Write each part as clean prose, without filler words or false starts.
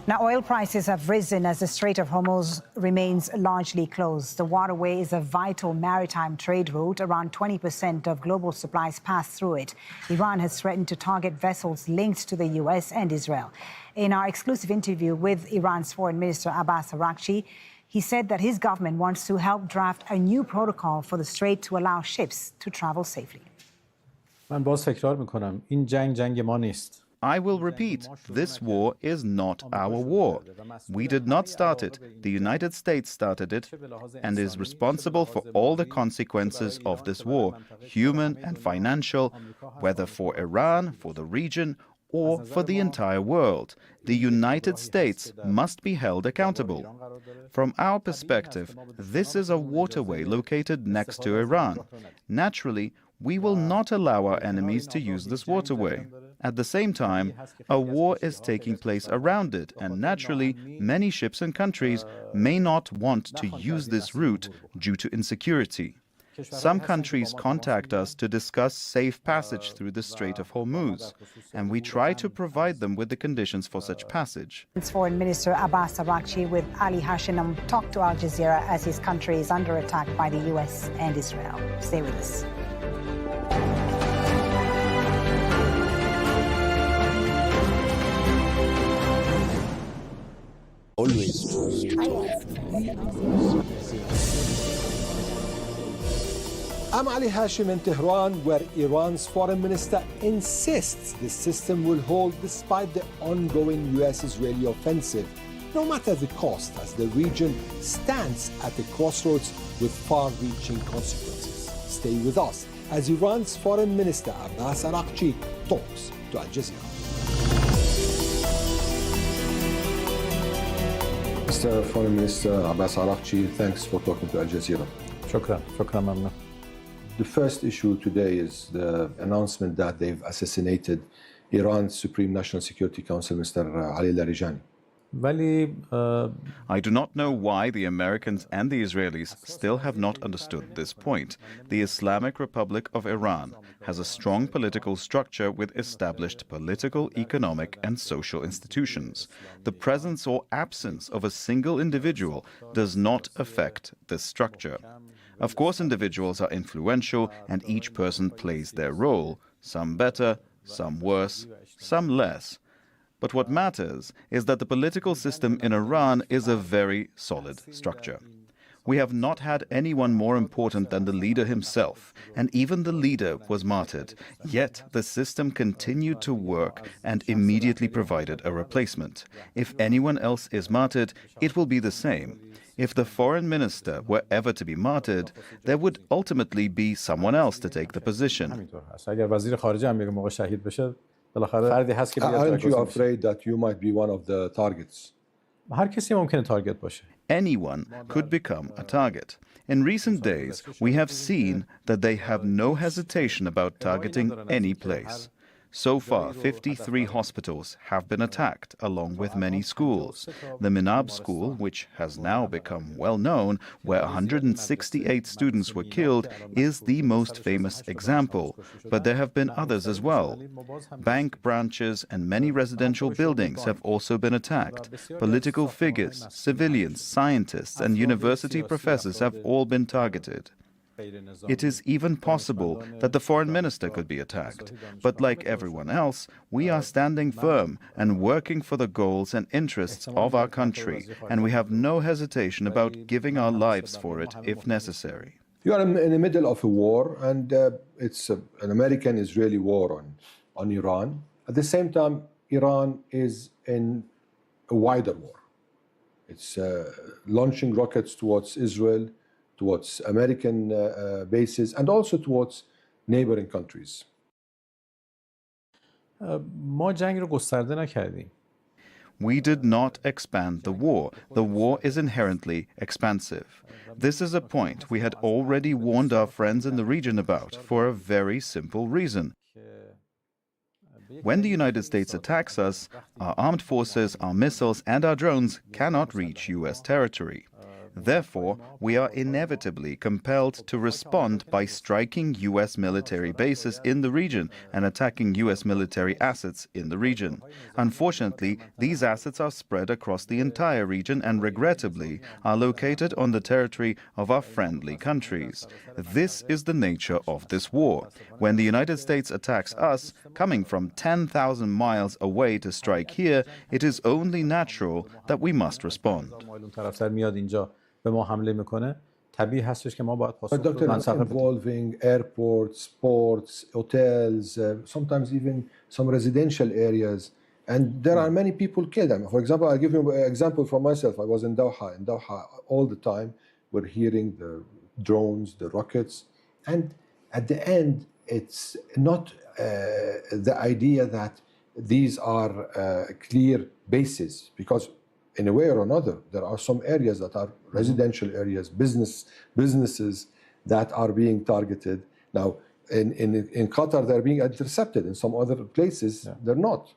Now, oil prices have risen as the Strait of Hormuz remains largely closed. The waterway is a vital maritime trade route. Around 20% of global supplies pass through it. Iran has threatened to target vessels linked to the U.S. and Israel. In our exclusive interview with Iran's Foreign Minister Abbas Araghchi, he said that his government wants to help draft a new protocol for the strait to allow ships to travel safely. من باز تکرار میکنم این جنگ ما نیست. I will repeat, this war is not our war. We did not start it. The United States started it and is responsible for all the consequences of this war, human and financial, whether for Iran, for the region, or for the entire world. The United States must be held accountable. From our perspective, this is a waterway located next to Iran. Naturally, we will not allow our enemies to use this waterway. At the same time, a war is taking place around it, and naturally, many ships and countries may not want to use this route due to insecurity. Some countries contact us to discuss safe passage through the Strait of Hormuz, and we try to provide them with the conditions for such passage. Foreign Minister Abbas Araghchi with Ali Hashinam talked to Al Jazeera as his country is under attack by the U.S. and Israel. Stay with us. Always true. I'm Ali Hashim in Tehran, where Iran's foreign minister insists the system will hold despite the ongoing US-Israeli offensive, no matter the cost, as the region stands at a crossroads with far-reaching consequences. Stay with us as Iran's foreign minister Abbas Araghchi talks to Al Jazeera. Mr. Foreign Minister Abbas Araghchi, thanks for talking to Al Jazeera. شكرا ممنون. The first issue today is the announcement that they've assassinated Iran's Supreme National Security Council, Mr. Ali Larijani. I do not know why the Americans and the Israelis still have not understood this point. The Islamic Republic of Iran has a strong political structure with established political, economic, and social institutions. The presence or absence of a single individual does not affect this structure. Of course, individuals are influential and each person plays their role, some better, some worse, some less. But what matters is that the political system in Iran is a very solid structure. We have not had anyone more important than the leader himself, and even the leader was martyred. Yet the system continued to work and immediately provided a replacement. If anyone else is martyred, it will be the same. If the foreign minister were ever to be martyred, there would ultimately be someone else to take the position. Aren't you afraid that you might be one of the targets? Anyone could become a target. In recent days, we have seen that they have no hesitation about targeting any place. So far, 53 hospitals have been attacked, along with many schools. The Minab school, which has now become well known, where 168 students were killed, is the most famous example. But there have been others as well. Bank branches and many residential buildings have also been attacked. Political figures, civilians, scientists, and university professors have all been targeted. It is even possible that the foreign minister could be attacked. But like everyone else, we are standing firm and working for the goals and interests of our country, and we have no hesitation about giving our lives for it if necessary. You are in the middle of a war, and it's an American-Israeli war on Iran. At the same time, Iran is in a wider war. It's launching rockets towards Israel, towards American bases, and also towards neighboring countries. We did not expand the war. The war is inherently expansive. This is a point we had already warned our friends in the region about for a very simple reason. When the United States attacks us, our armed forces, our missiles, and our drones cannot reach U.S. territory. Therefore, we are inevitably compelled to respond by striking U.S. military bases in the region and attacking U.S. military assets in the region. Unfortunately, these assets are spread across the entire region and regrettably are located on the territory of our friendly countries. This is the nature of this war. When the United States attacks us, coming from 10,000 miles away to strike here, it is only natural that we must respond. Involving airports, ports, hotels, sometimes even some residential areas. And there are many people killed. For example, I'll give you an example for myself. I was in Doha. In Doha, all the time, we're hearing the drones, the rockets. And at the end, it's not the idea that these are clear bases, because in a way or another, there are some areas that are residential areas, businesses that are being targeted. Now, in Qatar, they're being intercepted. In some other places, they're not.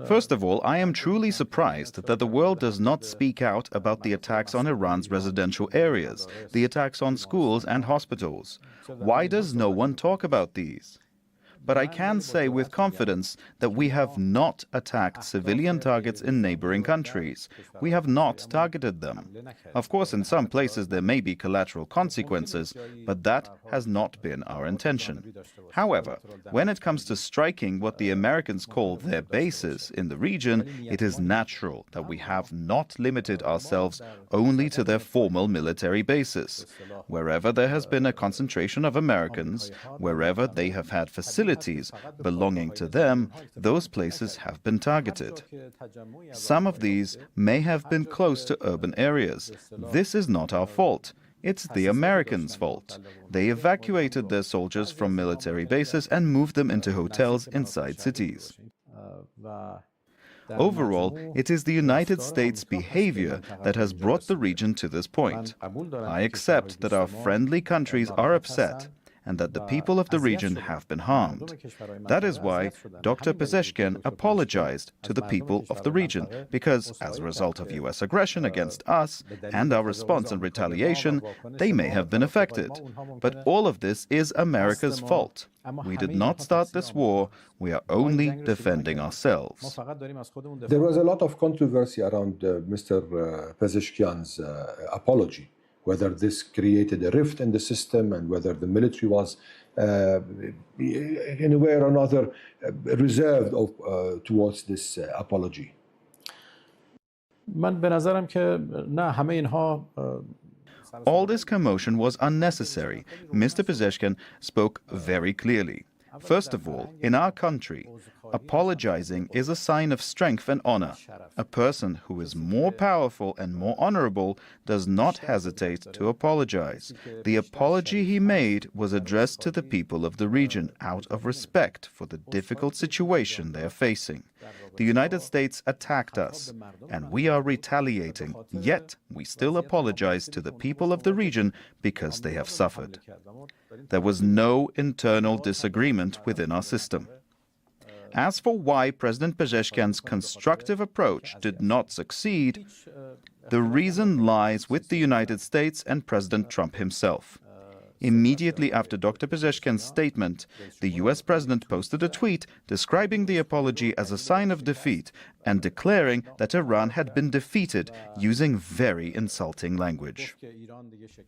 First of all, I am truly surprised that the world does not speak out about the attacks on Iran's residential areas, the attacks on schools and hospitals. Why does no one talk about these? But I can say with confidence that we have not attacked civilian targets in neighboring countries. We have not targeted them. Of course, in some places there may be collateral consequences, but that has not been our intention. However, when it comes to striking what the Americans call their bases in the region, it is natural that we have not limited ourselves only to their formal military bases. Wherever there has been a concentration of Americans, wherever they have had facilities belonging to them, those places have been targeted. Some of these may have been close to urban areas. This is not our fault. It's the Americans' fault. They evacuated their soldiers from military bases and moved them into hotels inside cities. Overall, it is the United States' behavior that has brought the region to this point. I accept that our friendly countries are upset and that the people of the region have been harmed. That is why Dr. Pezeshkian apologized to the people of the region, because as a result of U.S. aggression against us and our response and retaliation, they may have been affected. But all of this is America's fault. We did not start this war. We are only defending ourselves. There was a lot of controversy around Mr. Pezeshkian's apology, whether this created a rift in the system and whether the military was, in a way or another, reserved towards this apology. All this commotion was unnecessary. Mr. Pezeshkian spoke very clearly. First of all, in our country, apologizing is a sign of strength and honor. A person who is more powerful and more honorable does not hesitate to apologize. The apology he made was addressed to the people of the region out of respect for the difficult situation they are facing. The United States attacked us, and we are retaliating, yet we still apologize to the people of the region because they have suffered. There was no internal disagreement within our system. As for why President Pezeshkian's constructive approach did not succeed, the reason lies with the United States and President Trump himself. Immediately after Dr. Pezeshkian's statement, the U.S. President posted a tweet describing the apology as a sign of defeat and declaring that Iran had been defeated using very insulting language.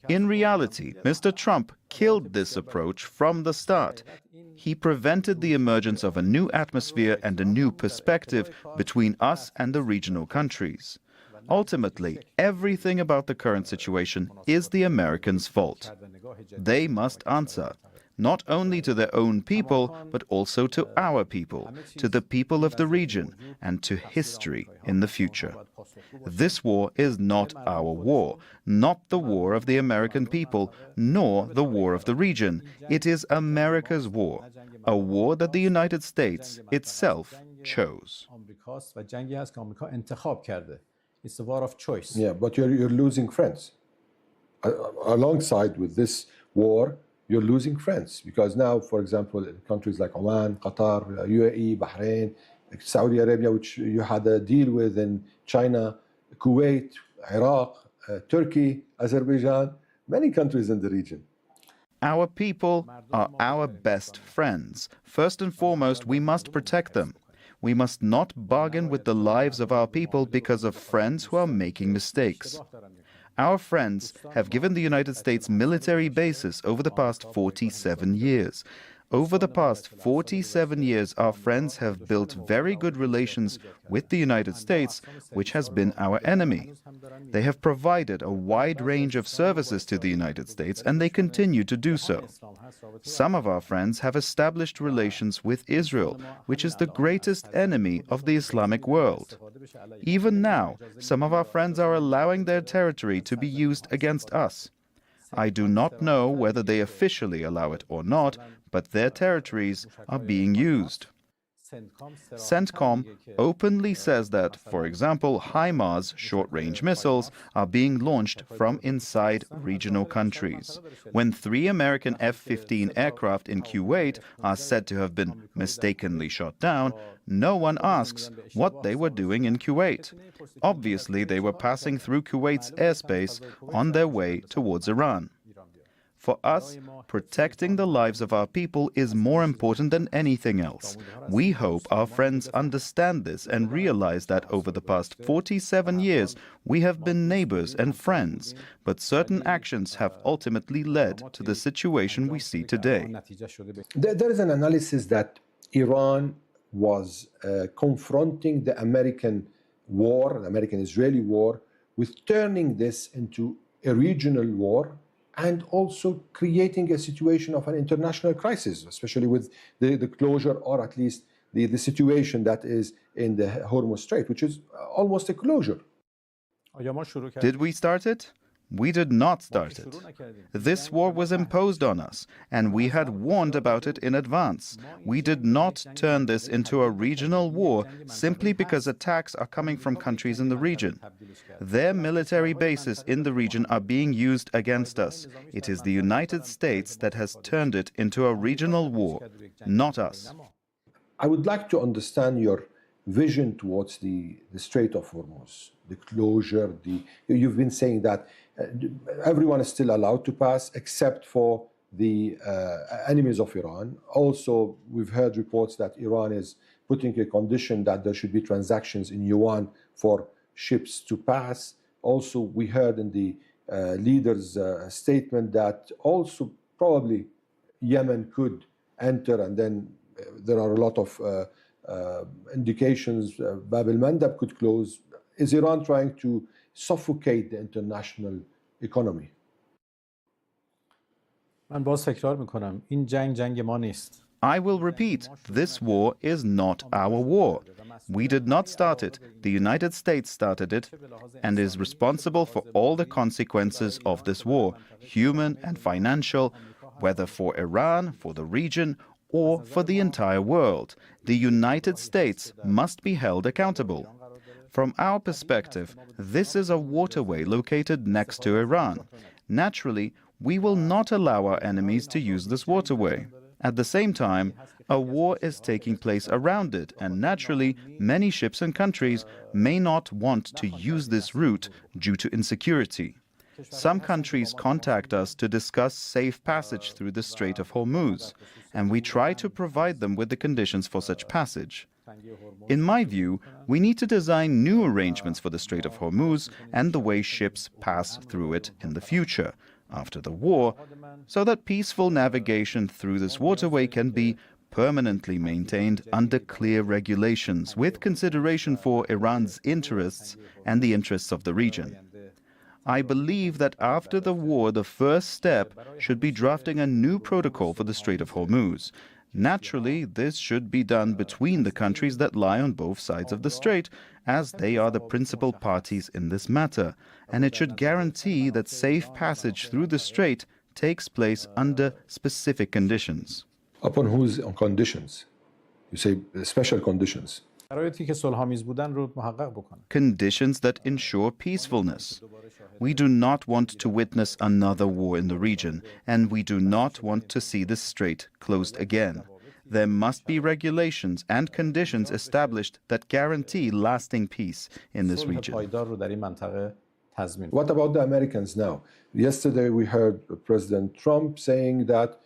In reality, Mr. Trump killed this approach from the start. He prevented the emergence of a new atmosphere and a new perspective between us and the regional countries. Ultimately, everything about the current situation is the Americans' fault. They must answer, not only to their own people, but also to our people, to the people of the region, and to history in the future. This war is not our war, not the war of the American people, nor the war of the region. It is America's war, a war that the United States itself chose. It's a war of choice. Yeah, but you're losing friends. Alongside with this war, you're losing friends. Because now, for example, in countries like Oman, Qatar, UAE, Bahrain, Saudi Arabia, which you had a deal with, in China, Kuwait, Iraq, Turkey, Azerbaijan, many countries in the region. Our people are our best friends. First and foremost, we must protect them. We must not bargain with the lives of our people because of friends who are making mistakes. Our friends have given the United States military bases over the past 47 years. Over the past 47 years, our friends have built very good relations with the United States, which has been our enemy. They have provided a wide range of services to the United States, and they continue to do so. Some of our friends have established relations with Israel, which is the greatest enemy of the Islamic world. Even now, some of our friends are allowing their territory to be used against us. I do not know whether they officially allow it or not, but their territories are being used. CENTCOM openly says that, for example, HIMARS short-range missiles are being launched from inside regional countries. When 3 American F-15 aircraft in Kuwait are said to have been mistakenly shot down, no one asks what they were doing in Kuwait. Obviously, they were passing through Kuwait's airspace on their way towards Iran. For us, protecting the lives of our people is more important than anything else. We hope our friends understand this and realize that over the past 47 years, we have been neighbors and friends, but certain actions have ultimately led to the situation we see today. There is an analysis that Iran was confronting the American war, the American-Israeli war, with turning this into a regional war and also creating a situation of an international crisis, especially with the closure, or at least the situation that is in the Hormuz Strait, which is almost a closure. Did we start it? We did not start it. This war was imposed on us, and we had warned about it in advance. We did not turn this into a regional war simply because attacks are coming from countries in the region. Their military bases in the region are being used against us. It is the United States that has turned it into a regional war, not us. I would like to understand your vision towards the Strait of Hormuz, the closure. You've been saying that everyone is still allowed to pass except for the enemies of Iran. Also, we've heard reports that Iran is putting a condition that there should be transactions in yuan for ships to pass. Also, we heard in the leader's statement that also probably Yemen could enter, and then there are a lot of indications Bab el-Mandab could close. Is Iran trying to suffocate the international economy? من باز تکرار میکنم این جنگ ما نیست. I will repeat, this war is not our war. We did not start it. The United States started it and is responsible for all the consequences of this war, human and financial, whether for Iran, for the region, or for the entire world. The United States must be held accountable. From our perspective, this is a waterway located next to Iran. Naturally, we will not allow our enemies to use this waterway. At the same time, a war is taking place around it, and naturally, many ships and countries may not want to use this route due to insecurity. Some countries contact us to discuss safe passage through the Strait of Hormuz, and we try to provide them with the conditions for such passage. In my view, we need to design new arrangements for the Strait of Hormuz and the way ships pass through it in the future, after the war, so that peaceful navigation through this waterway can be permanently maintained under clear regulations with consideration for Iran's interests and the interests of the region. I believe that after the war, the first step should be drafting a new protocol for the Strait of Hormuz. Naturally, this should be done between the countries that lie on both sides of the strait, as they are the principal parties in this matter, and it should guarantee that safe passage through the strait takes place under specific conditions. Upon whose conditions? You say special conditions. Conditions that ensure peacefulness. We do not want to witness another war in the region, and we do not want to see the strait closed again. There must be regulations and conditions established that guarantee lasting peace in this region. تضمین. What about the Americans now? Yesterday we heard President Trump saying that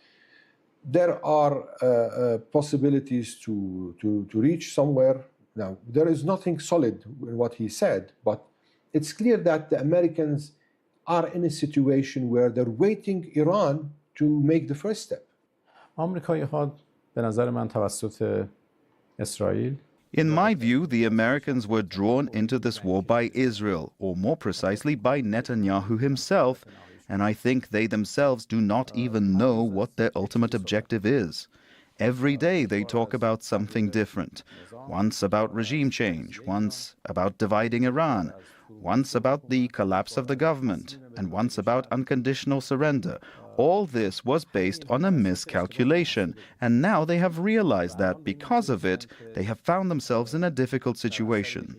there are possibilities to reach somewhere. Now, there is nothing solid in what he said, but it's clear that the Americans are in a situation where they're waiting Iran to make the first step. آمریکایی‌ها به نظر من توسط اسرائیل In my view, the Americans were drawn into this war by Israel, or more precisely by Netanyahu himself, and I think they themselves do not even know what their ultimate objective is. Every day they talk about something different. Once about regime change, once about dividing Iran, once about the collapse of the government, and once about unconditional surrender. All this was based on a miscalculation, and now they have realized that because of it, they have found themselves in a difficult situation.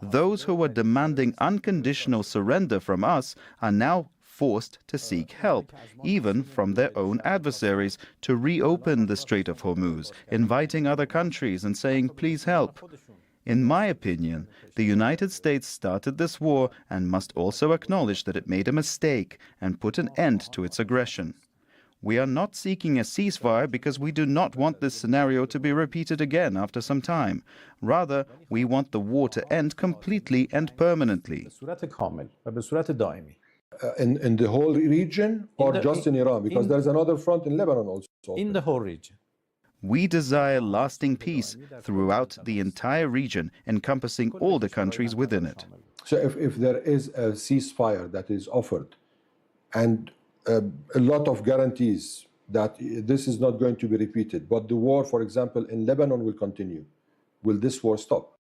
Those who were demanding unconditional surrender from us are now forced to seek help, even from their own adversaries, to reopen the Strait of Hormuz, inviting other countries and saying, please help. In my opinion, the United States started this war and must also acknowledge that it made a mistake and put an end to its aggression. We are not seeking a ceasefire because we do not want this scenario to be repeated again after some time. Rather, we want the war to end completely and permanently. In the whole region or just in Iran? Because there's another front in Lebanon also. In the whole region. We desire lasting peace throughout the entire region, encompassing all the countries within it. So if there is a ceasefire that is offered and a lot of guarantees that this is not going to be repeated, but the war, for example, in Lebanon will continue, will this war stop?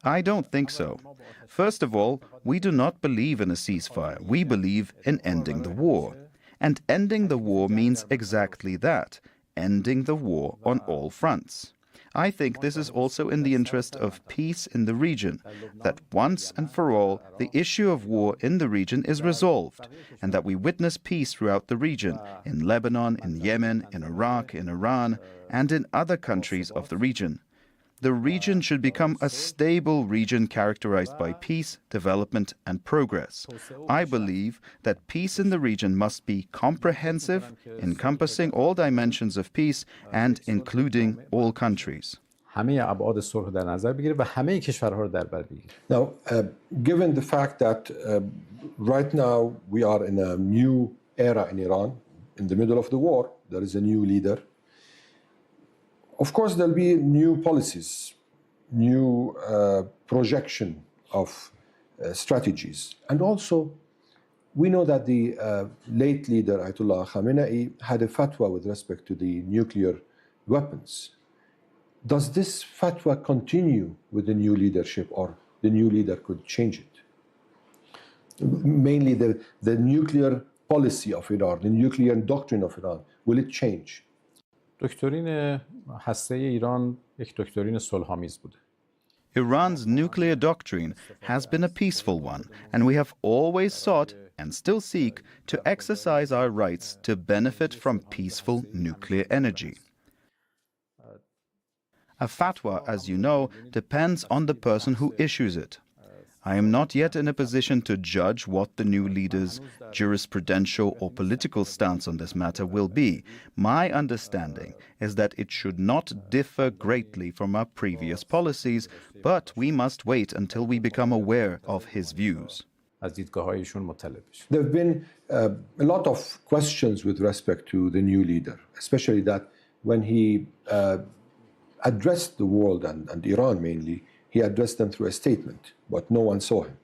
I don't think so. First of all, we do not believe in a ceasefire. We believe in ending the war. And ending the war means exactly that, ending the war on all fronts. I think this is also in the interest of peace in the region, that once and for all the issue of war in the region is resolved, and that we witness peace throughout the region, in Lebanon, in Yemen, in Iraq, in Iran, and in other countries of the region. The region should become a stable region characterized by peace, development, and progress. I believe that peace in the region must be comprehensive, encompassing all dimensions of peace and including all countries. Now, given the fact that right now we are in a new era in Iran, in the middle of the war, there is a new leader. Of course, there'll be new policies, new projection of strategies. And also, we know that the late leader, Ayatollah Khamenei, had a fatwa with respect to the nuclear weapons. Does this fatwa continue with the new leadership, or the new leader could change it? Mainly the nuclear policy of Iran, the nuclear doctrine of Iran, will it change? دکترین هسته ایران یک دکترین صلح‌آمیز بوده. Iran's nuclear doctrine has been a peaceful one, and we have always sought, and still seek, to exercise our rights to benefit from peaceful nuclear energy. A fatwa, as you know, depends on the person who issues it. I am not yet in a position to judge what the new leader's jurisprudential or political stance on this matter will be. My understanding is that it should not differ greatly from our previous policies, but we must wait until we become aware of his views. There have been a lot of questions with respect to the new leader, especially that when he addressed the world and Iran mainly, he addressed them through a statement, but no one saw him.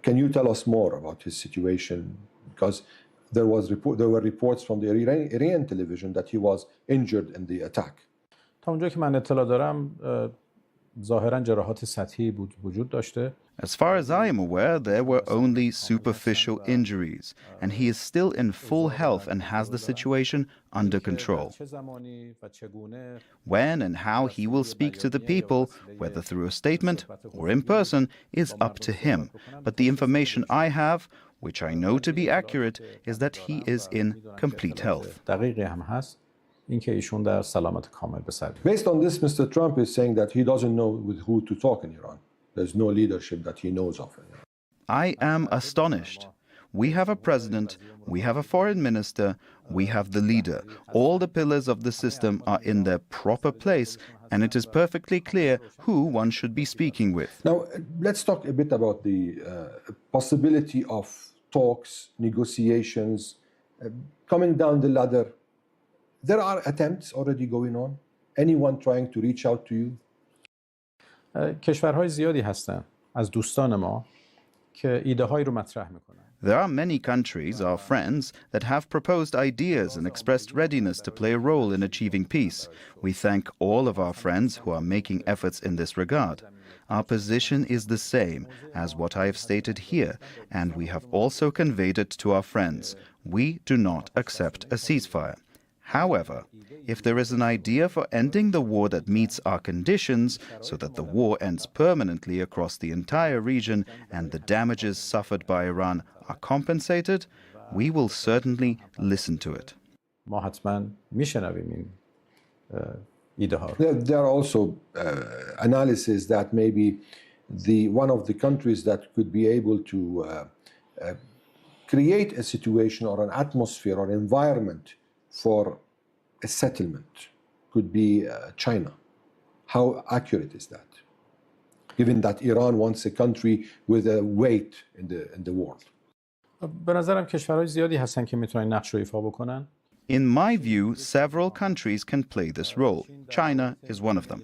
Can you tell us more about his situation? Because there were reports from the Iranian television that he was injured in the attack. تا اونجا که من اطلاع دارم ظاهراً جراحات سطحی وجود داشته. As far as I am aware, there were only superficial injuries, and he is still in full health and has the situation under control. When and how he will speak to the people, whether through a statement or in person, is up to him. But the information I have, which I know to be accurate, is that he is in complete health. Based on this, Mr. Trump is saying that he doesn't know with who to talk in Iran. There's no leadership that he knows of. I am astonished. We have a president, we have a foreign minister, we have the leader. All the pillars of the system are in their proper place, and it is perfectly clear who one should be speaking with. Now, let's talk a bit about the possibility of talks, negotiations, coming down the ladder. There are attempts already going on. Anyone trying to reach out to you? کشورهای زیادی هستن از دوستان ما که ایده هایی رو مطرح میکنن. There are many countries, our friends, that have proposed ideas and expressed readiness to play a role in achieving peace. We thank all of our friends who are making efforts in this regard. Our position is the same as what I have stated here, and we have also conveyed it to our friends. We do not accept a ceasefire. However, if there is an idea for ending the war that meets our conditions so that the war ends permanently across the entire region and the damages suffered by Iran are compensated, we will certainly listen to it. ما حتما میشنویم این ایده ها. There are also analysis that maybe one of the countries that could be able to create a situation or an atmosphere or environment for a settlement could be China. How accurate is that? Given that Iran wants a country with a weight in the world. به نظرم کشورهای زیادی هستن که میتونن نقش رو ایفا بکنن. In my view, several countries can play this role. China is one of them.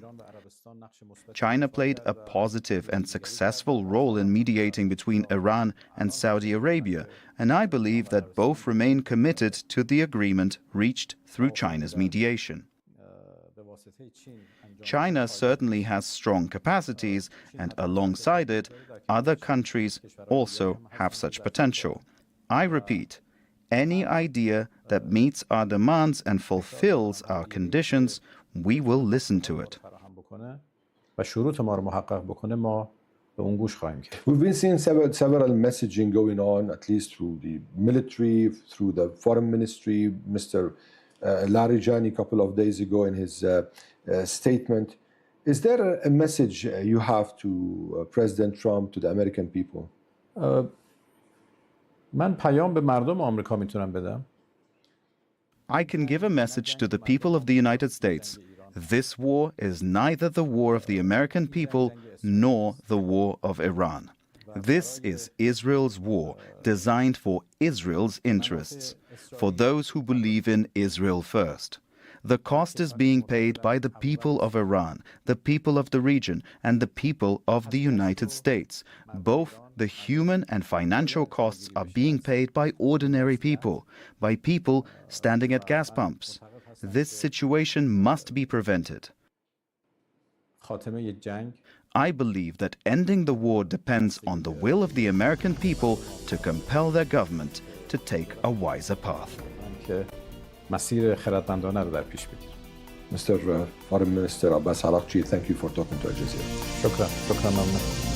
China played a positive and successful role in mediating between Iran and Saudi Arabia, and I believe that both remain committed to the agreement reached through China's mediation. China certainly has strong capacities, and alongside it, other countries also have such potential. I repeat, any idea that meets our demands and fulfills our conditions, we will listen to it. و شروط ما رو محقق بکنه ما به اون گوش خواهیم کرد. We've been seeing several messaging going on, at least through the military, through the foreign ministry. Mr. Araghchi a couple of days ago in his statement. Is there a message you have to President Trump, to the American people? من پیام به مردم آمریکا میتونم بدم. I can give a message to the people of the United States. This war is neither the war of the American people nor the war of Iran. This is Israel's war, designed for Israel's interests, for those who believe in Israel first. The cost is being paid by the people of Iran, the people of the region, and the people of the United States. Both the human and financial costs are being paid by ordinary people, by people standing at gas pumps. This situation must be prevented. خاتمه جنگ I believe that ending the war depends on the will of the American people to compel their government to take a wiser path. که مسیر خردمندانه رو در پیش بگیریم. Mr. Foreign Minister Abbas Araghchi, thank you for talking to Al Jazeera. شکرا ممنون.